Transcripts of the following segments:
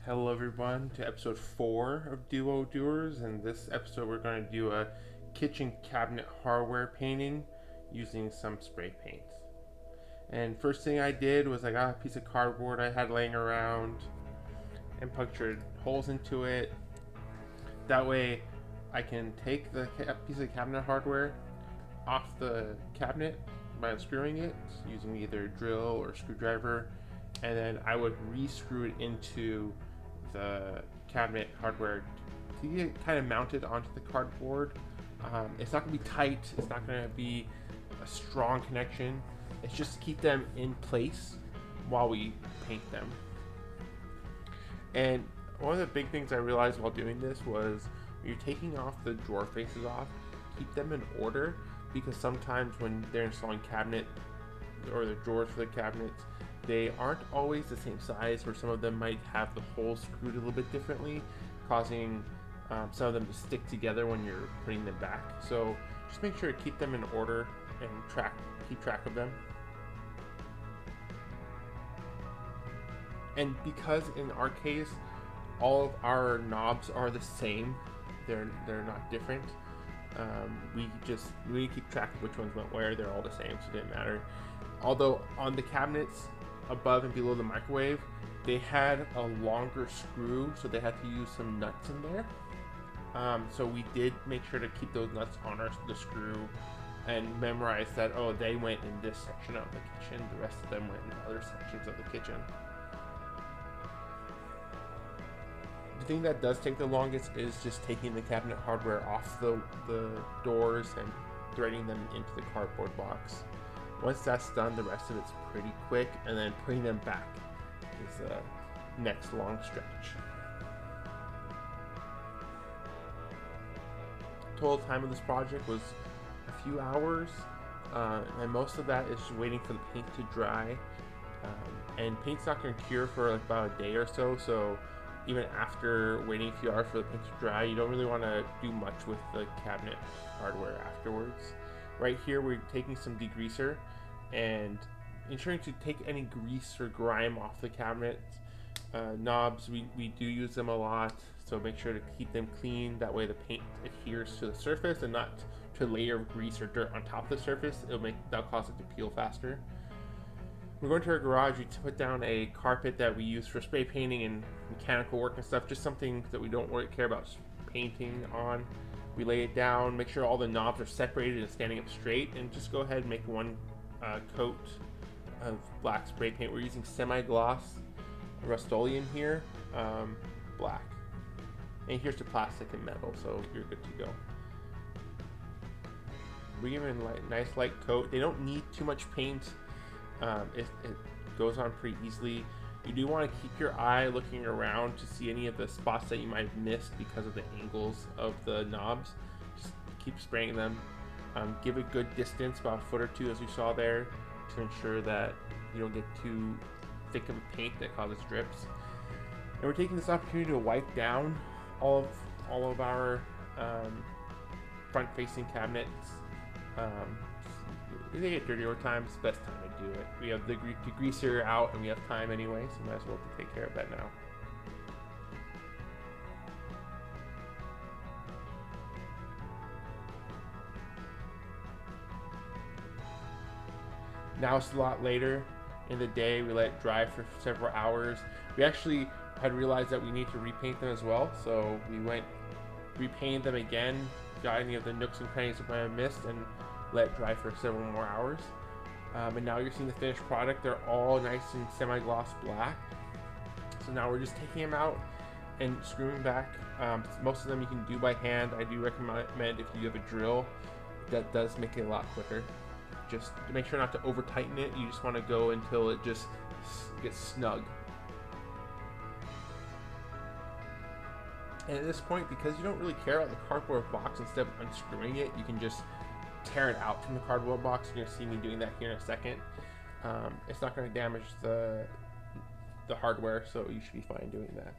Hello, everyone, to episode 4 of Duo Doers. In this episode, we're going to do a kitchen cabinet hardware painting using some spray paints. And first thing I did was I got a piece of cardboard I had laying around and punctured holes into it. That way, I can take the piece of cabinet hardware off the cabinet by unscrewing it using either a drill or screwdriver, and then I would re-screw it into the cabinet hardware to get it kind of mounted onto the cardboard. It's not going to be tight. It's not going to be a strong connection. It's just to keep them in place while we paint them. And one of the big things I realized while doing this was when you're taking off the drawer faces off, keep them in order, because sometimes when they're installing cabinet or the drawers for the cabinets, they aren't always the same size, or some of them might have the holes screwed a little bit differently, causing some of them to stick together when you're putting them back. So just make sure to keep them in order and keep track of them. And because in our case, all of our knobs are the same, they're not different. We keep track of which ones went where. They're all the same, so it didn't matter. Although on the cabinets above and below the microwave, they had a longer screw, so they had to use some nuts in there. So we did make sure to keep those nuts on the screw and memorize that, they went in this section of the kitchen, the rest of them went in other sections of the kitchen. The thing that does take the longest is just taking the cabinet hardware off the doors and threading them into the cardboard box. Once that's done, the rest of it's pretty quick, and then putting them back is the next long stretch. Total time of this project was a few hours, and most of that is just waiting for the paint to dry. And paint's not going to cure for like about a day or so, so even after waiting a few hours for the paint to dry, you don't really want to do much with the cabinet hardware afterwards. Right here, we're taking some degreaser and ensuring to take any grease or grime off the cabinet knobs. We do use them a lot, so make sure to keep them clean. That way the paint adheres to the surface and not to a layer of grease or dirt on top of the surface. That'll cause it to peel faster. We're going to our garage. We put down a carpet that we use for spray painting and mechanical work and stuff, just something that we don't really care about painting on. We lay it down, make sure all the knobs are separated and standing up straight, and just go ahead and make one coat of black spray paint. We're using semi-gloss Rust-Oleum here, black. And here's the plastic and metal, so you're good to go. We give it a nice light coat. They don't need too much paint. It goes on pretty easily. You do want to keep your eye looking around to see any of the spots that you might have missed because of the angles of the knobs. Just keep spraying them. Give a good distance, about a foot or two as you saw there, to ensure that you don't get too thick of a paint that causes drips. And we're taking this opportunity to wipe down all of our front-facing cabinets. They get dirty over time. It's the best time to do it. We have the degreaser out and we have time anyway, so might as well take care of that now. Now it's a lot later in the day. We let it dry for several hours. We actually had realized that we need to repaint them as well, so we repainted them again, got any of the nooks and crannies that I missed, and let it dry for several more hours. And now you're seeing the finished product. They're all nice and semi-gloss black. So now we're just taking them out and screwing back. Most of them you can do by hand. I do recommend if you have a drill, that does make it a lot quicker. Just to make sure not to over tighten it. You just want to go until it just gets snug. And at this point, because you don't really care about the cardboard box, instead of unscrewing it, you can just tear it out from the cardboard box. You're going to see me doing that here in a second. It's not going to damage the hardware, so you should be fine doing that.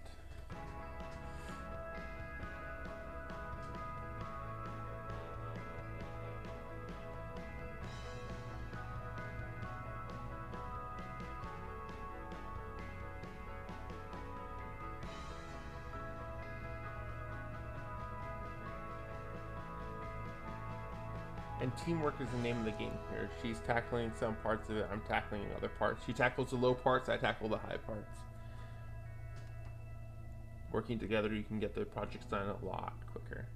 And teamwork is the name of the game here. She's tackling some parts of it, I'm tackling other parts. She tackles the low parts, I tackle the high parts. Working together, you can get the projects done a lot quicker.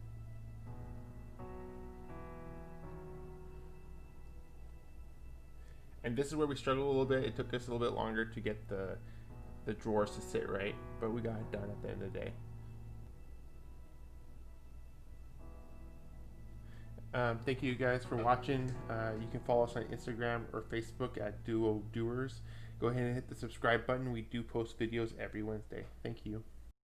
And this is where we struggle a little bit. It took us a little bit longer to get the drawers to sit right, but we got it done at the end of the day. Thank you guys for watching. You can follow us on Instagram or Facebook at Duo Doers. Go ahead and hit the subscribe button. We do post videos every Wednesday. Thank you.